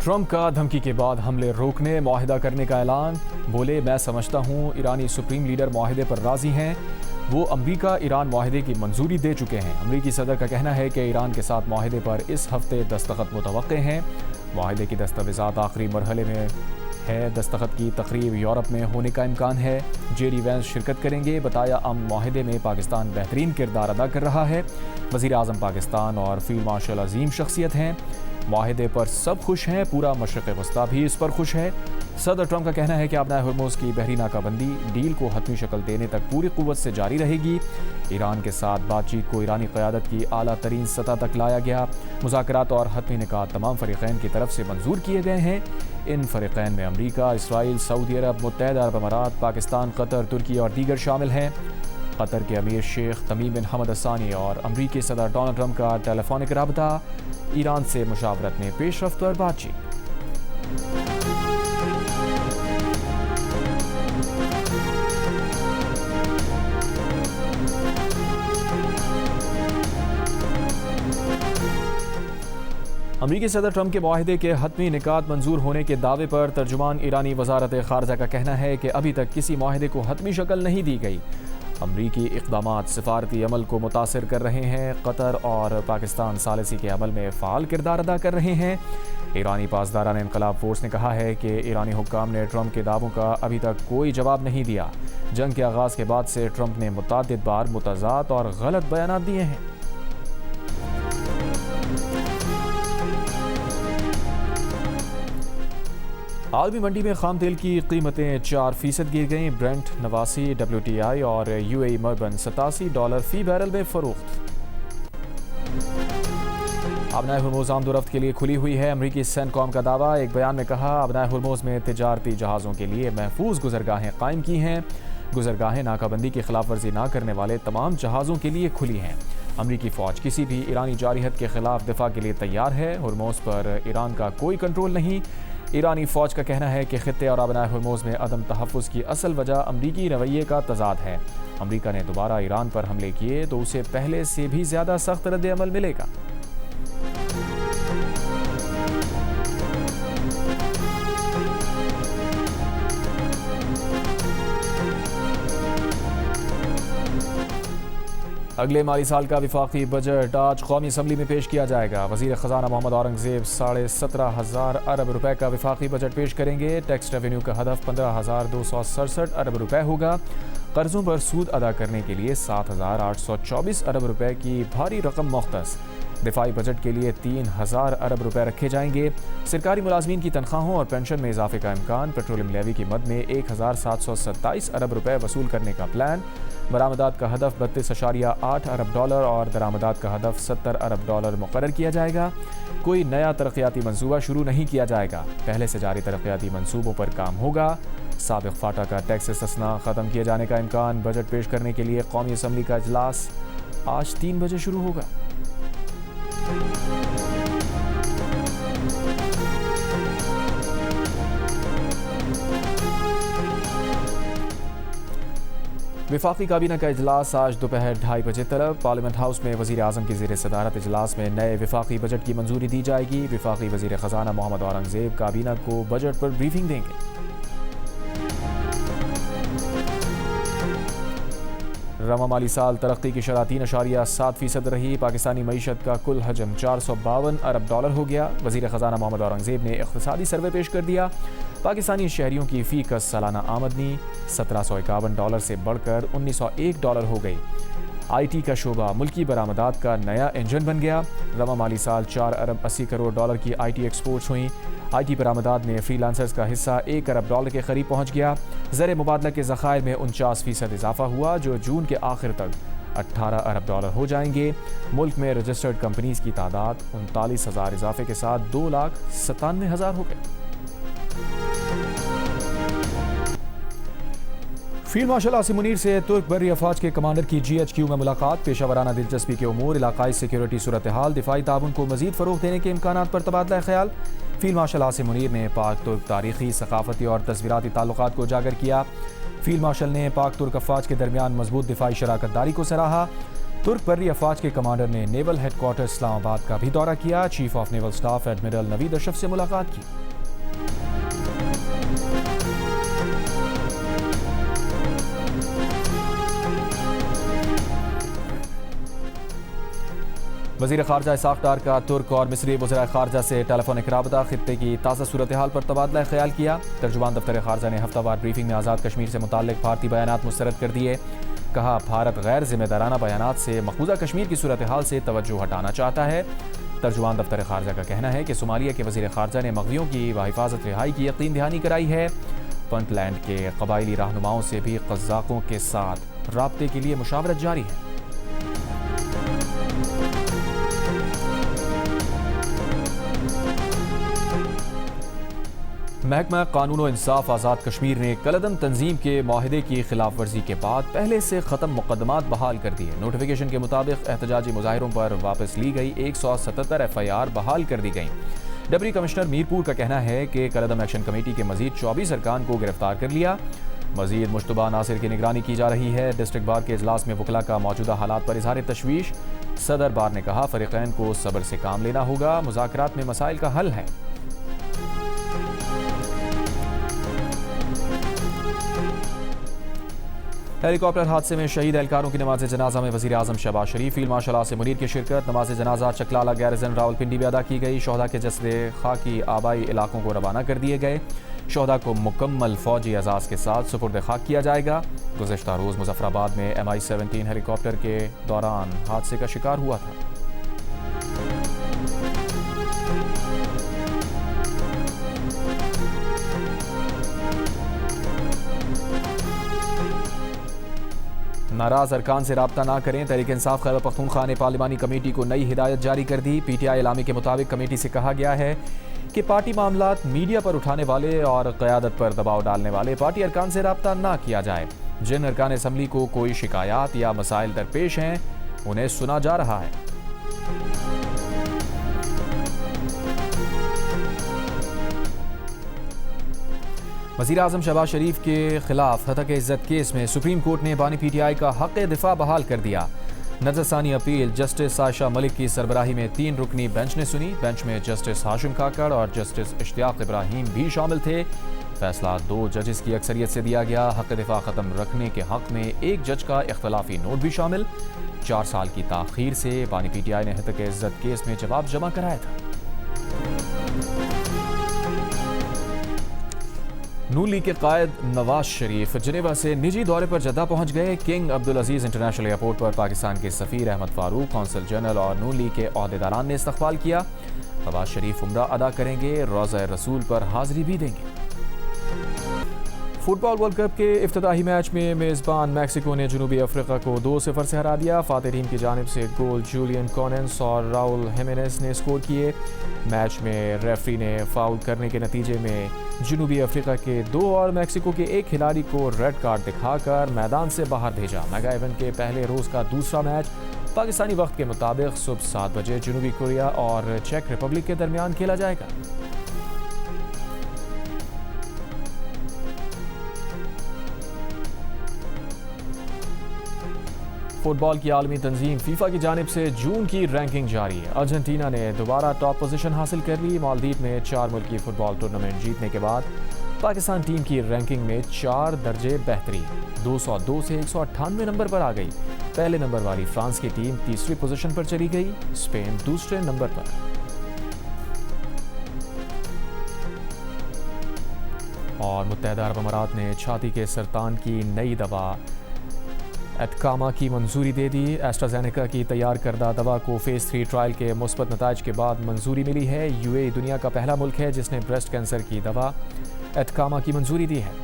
Trump का धमकी के बाद हमले रोकने मुआहिदा करने का ऐलान। बोले, मैं समझता हूँ ईरानी सुप्रीम लीडर मुआहिदे पर राजी हैं। वो अमरीका ईरान मुआहिदे की मंजूरी दे चुके हैं। अमरीकी सदर का कहना है कि ईरान के साथ मुआहिदे पर इस हफ्ते दस्तखत मुतवक्के हैं। मुआहिदे की दस्तावेज़ात आखिरी मरहले में है। दस्तखत की तकरीब यूरोप में होने का इम्कान है। जेडी वैंस शिरकत करेंगे। बताया, अमन मुआहिदे में पाकिस्तान बेहतरीन किरदार अदा कर रहा है। वज़ीर आज़म पाकिस्तान और फील्ड मार्शल अजीम शख्सियत हैं। मुआहिदे पर सब खुश हैं। पूरा मशरिक़ वस्ता भी इस पर खुश है। सदर ट्रंप का कहना है कि अपना हुर्मुज़ की बहरी नाकाबंदी डील को हतमी शक्ल देने तक पूरी क़ुव्वत से जारी रहेगी। ईरान के साथ बातचीत को ईरानी क़यादत की आला तरीन सतह तक लाया गया। मुज़ाकरात और हतमी निकात तमाम फ़रीक़ैन की तरफ से मंजूर किए गए हैं। इन फ़रीक़ैन में अमरीका, इसराइल, सऊदी अरब, मुत्तहदा अरब अमारात, पाकिस्तान, कतर, तुर्की और दीगर शामिल हैं। कतर के अमीर शेख तमीम बिन हमद असानी और अमरीकी सदर डोनाल्ड ट्रंप का टेलीफोनिक रबता। ईरान से मुशावरत में पेशरफ्त पर बातचीत। अमरीकी सदर ट्रंप के मुआहिदे के हतमी निकात मंजूर होने के दावे पर तर्जुमान ईरानी वजारत खारजा का कहना है कि अभी तक किसी मुआहिदे को हतमी शक्ल नहीं दी गई। अमरीकी इक़दामात सिफारती अमल को मुतासिर कर रहे हैं। कतर और पाकिस्तान सालिसी के अमल में फ़ाल किरदार अदा कर रहे हैं। ईरानी पासदारान इनकलाब फोर्स ने कहा है कि ईरानी हुक्काम ने ट्रंप के दावों का अभी तक कोई जवाब नहीं दिया। जंग के आगाज़ के बाद से ट्रंप ने मुतअद्दिद बार मुतज़ाद और गलत बयान दिए हैं। आलमी मंडी में खाम तेल की कीमतें 4% गिर गईं। ब्रेंट 89, WTI और UAE मर्बन $87 फी बैरल में फरोख्त। अबनाए हुर्मुज़ आमदोरफ्त के लिए खुली हुई है। अमरीकी सेंटकॉम का दावा। एक बयान में कहा, अबनाए हुर्मुज़ में तिजारती जहाज़ों के लिए महफूज गुजरगाहें कायम की हैं। गुजरगाहें नाकाबंदी की खिलाफ वर्जी न करने वाले तमाम जहाज़ों के लिए खुली हैं। अमरीकी फ़ौज किसी भी ईरानी जारिहत के खिलाफ दिफा के लिए तैयार है। हुर्मुज़ पर ईरान का कोई कंट्रोल नहीं। ईरानी फ़ौज का कहना है कि ख़ित्ते और अबनाए हुर्मुज़ में अदम तहफ़्फ़ुज़ की असल वजह अमरीकी रवैये का तज़ाद है। अमरीका ने दोबारा ईरान पर हमले किए तो उसे पहले से भी ज़्यादा सख्त रद्द-ए-अमल मिलेगा। अगले माली साल का विफाकी बजट आज कौमी असम्बली में पेश किया जाएगा। वज़ीर ख़ज़ाना मोहम्मद औरंगज़ेब 17,500 अरब रुपए का विफाकी बजट पेश करेंगे। टैक्स रेवेन्यू का हदफ 15,267 अरब रुपए होगा। कर्ज़ों पर सूद अदा करने के लिए 7,824 अरब रुपए की भारी रकम मुख्तस। दिफाई बजट के लिए 3,000 अरब रुपए रखे जाएंगे। सरकारी मुलाजमीन की तनख्वाहों और पेंशन में इजाफे का इम्कान। पेट्रोलियम लेवी की मद में 1,727 अरब रुपए वसूल करने का प्लान। बरामदात का हदफ 32.8 अरब डॉलर और दरामदात का हदफ 70 अरब डॉलर मुकर्रर किया जाएगा। कोई नया तरक्याती मंसूबा शुरू नहीं किया जाएगा। पहले से जारी तरक्याती मंसूबों पर काम होगा। साबिक़ फाटा का टैक्स इस्तिस्ना ख़त्म किए जाने का इम्कान। बजट पेश करने के लिए कौमी असम्बली का इजलास आज 3 बजे शुरू होगा। विफाकी काबीना का इजलास आज दोपहर 2:30 बजे तलब पार्लियामेंट हाउस में वज़ीर आज़म की ज़ेर सदारत इजलास में नए विफाकी बजट की मंजूरी दी जाएगी। विफाकी वज़ीर ख़ज़ाना मोहम्मद औरंगज़ेब काबीना को बजट पर ब्रीफिंग देंगे। रवा माली साल तरक्की की शरह 3.7% रही। पाकिस्तानी मईशत का कुल हजम 452 अरब डॉलर हो गया। वज़ीर ख़ज़ाना मोहम्मद औरंगज़ेब ने इक़्तिसादी सर्वे पेश कर दिया। पाकिस्तानी शहरियों की फ़ीकस सालाना आमदनी $1751 से बढ़कर $1901 हो गई। IT का शोबा मुल्की बरामदात का नया इंजन बन गया। रवा माली साल 4 अरब 80 करोड़ डॉलर की IT एक्सपोर्ट्स हुई। IT बरामदात में फ्रीलांसर्स का हिस्सा 1 अरब डॉलर के करीब पहुँच गया। ज़र मुबादला के ज़खायर में 49% इजाफा हुआ, जो जून के आखिर तक 18 अरब डॉलर हो जाएंगे। मुल्क में रजिस्टर्ड कंपनीज की तादाद 39,000 इजाफे के साथ 2,97,000 हो गए। फील्ड मार्शल आसिम मुनीर से तुर्क बर्री अफवाज के कमांडर की GHQ में मुलाकात। पेशावराना दिलचस्पी के उमूर, इलाकाई सिक्योरिटी सूरत हाल, दिफाई ताउन को मजीद फ़रोग़ देने के इम्कानात पर तबादला ख्याल। फील्ड मार्शल आसिम मुनीर ने पाक तुर्क तारीखी, सकाफती और तस्वीराती ताल्लुकात को उजागर किया। फील्ड मार्शल ने पाक तुर्क अफवाज के दरमियान मजबूत दिफाई शराकत दारी को सराहा। तुर्क बर्री अफवाज के कमांडर ने नेवल हेडक्वार्टर इस्लामाबाद का भी दौरा किया। Chief of naval staff admiral Naveed Ashraf से मुलाकात की। वज़ीर ख़ारजा इसाक़ डार का तुर्क और मिस्री वज़ीर ख़ारजा से टेलीफोनिक राबता, खित्ते की ताज़ा सूरत हाल पर तबादला ख्याल किया। तर्जुमान दफ्तर ख़ारजा ने हफ्तावार ब्रीफिंग में आज़ाद कश्मीर से मुताल्लिक़ भारतीय बयानात मुस्तरद कर दिए। कहा, भारत गैर जिम्मेदाराना बयानात से मकबूजा कश्मीर की सूरत हाल से तवज्जो हटाना चाहता है। तर्जुमान दफ्तर ख़ारजा का कहना है कि सोमालिया के वज़ीर ख़ारजा ने मग़वियों की बाहिफाजत रिहाई की यकीन दहानी कराई है। पुंटलैंड के कबायली रहनुमाओं से भी क़ज़्ज़ाक़ों के साथ राब्ते के लिए मुशावरत जारी है। महकमा कानून और इंसाफ आज़ाद कश्मीर ने कलअदम तंजीम के माहिदे की खिलाफ वर्जी के बाद पहले से ख़त्म मुकदमात बहाल कर दिए। नोटिफिकेशन के मुताबिक एहतजाजी मुजाहिरों पर वापस ली गई 177 FIR बहाल कर दी गई। डिप्टी कमिश्नर मीरपुर का कहना है कि कलअदम एक्शन कमेटी के मजीद 24 अरकान को गिरफ्तार कर लिया। मजीद मुश्तबा नासिर की निगरानी की जा रही है। डिस्ट्रिक्ट बार के इजलास में वकला का मौजूदा हालात पर इजहार तशवीश। सदर बार ने कहा, फरीकैन को सब्र से काम लेना होगा, मुज़ाकरात में मसाइल का हल है। हेलीकॉप्टर हादसे में शहीद एहलकारों की नमाज जनाजा में वज़ीर आज़म शहबाज शरीफ, फील्ड मार्शल आसिम मुनीर की शिरकत। नमाज जनाजा चकलाला गैरिजन रावलपिंडी में अदा की गई। शोहदा के जसदे खाकी आबाई इलाकों को रवाना कर दिए गए। शोहदा को मुकम्मल फौजी एजाज़ के साथ सुपुर्द खाक किया जाएगा। गुज़श्ता रोज़ मुजफ्फराबाद में MI-17 हेलीकॉप्टर के दौरान हादसे का शिकार हुआ था। नाराज अरकान से राब्ता ना करें। तहरीक इंसाफ खैबर पख्तूनख्वा ने पार्लिमानी कमेटी को नई हिदायत जारी कर दी। PTI इलामी के मुताबिक कमेटी से कहा गया है कि पार्टी मामलात मीडिया पर उठाने वाले और क़यादत पर दबाव डालने वाले पार्टी अरकान से राब्ता ना किया जाए। जिन अरकान असम्बली को कोई शिकायत या मसाइल दरपेश हैं, उन्हें सुना जा रहा है। वज़ीर आज़म शहबाज शरीफ के खिलाफ हतक इज़्ज़त केस में सुप्रीम कोर्ट ने बानी PTI का हक़ दिफा बहाल कर दिया। नज़रसानी अपील जस्टिस आयशा मलिक की सरबराही में 3 रुकनी बेंच ने सुनी। बेंच में जस्टिस हाशिम काकड़ और जस्टिस इश्तियाक इब्राहिम भी शामिल थे। फैसला 2 जजेस की अक्सरियत से दिया गया। हक़ दिफा ख़त्म रखने के हक़ में 1 जज का इख्तलाफी नोट भी शामिल। 4 साल की ताख़ीर से बानी PTI ने हतक इज़्ज़त केस में जवाब जमा कराया था। नून लीग के कायद नवाज शरीफ जिनेवा से निजी दौरे पर जद्दा पहुंच गए। किंग अब्दुल अजीज इंटरनेशनल एयरपोर्ट पर पाकिस्तान के सफ़ीर अहमद फारूक, कौंसल जनरल और नून लीग के अहदेदारान ने इस्तकबाल किया। नवाज शरीफ उम्रा अदा करेंगे, रोज़ा रसूल पर हाजिरी भी देंगे। फुटबॉल वर्ल्ड कप के इफ्तिताही मैच में मेज़बान मैक्सिको ने जनूबी अफ्रीका को 2-0 से हरा दिया। फातेह टीम की जानिब से गोल जूलियन कॉनेंस और राउल हिमेनेस ने स्कोर किए। मैच में रेफरी ने फाउल करने के नतीजे में जनूबी अफ्रीका के 2 और मैक्सिको के 1 खिलाड़ी को रेड कार्ड दिखाकर मैदान से बाहर भेजा। मेगा इवेंट के पहले रोज़ का दूसरा मैच पाकिस्तानी वक्त के मुताबिक सुबह 7 बजे जनूबी कोरिया और चेक रिपब्लिक के दरमियान खेला जाएगा। फुटबॉल की आलमी तंजीम फीफा की जानिब से जून की रैंकिंग जारी है। अर्जेंटीना ने दोबारा टॉप पोजीशन हासिल कर ली। मालदीव में 4 मुल्की फुटबॉल टूर्नामेंट जीतने के बाद पाकिस्तान टीम की रैंकिंग में 4 दर्जे बेहतरी 202 से 198 नंबर पर आ गई। पहले नंबर वाली फ्रांस की टीम तीसरी पोजीशन पर चली गई, स्पेन दूसरे नंबर पर। और मुत्तहदा अरब अमारात ने छाती के सरतान की नई दवा एटकामा की मंजूरी दे दी। एस्ट्राजेनेका की तैयार करदा दवा को फेज़ 3 ट्रायल के मुस्बत नताइज के बाद मंजूरी मिली है। UAE दुनिया का पहला मुल्क है जिसने ब्रेस्ट कैंसर की दवा एटकामा की मंजूरी दी है।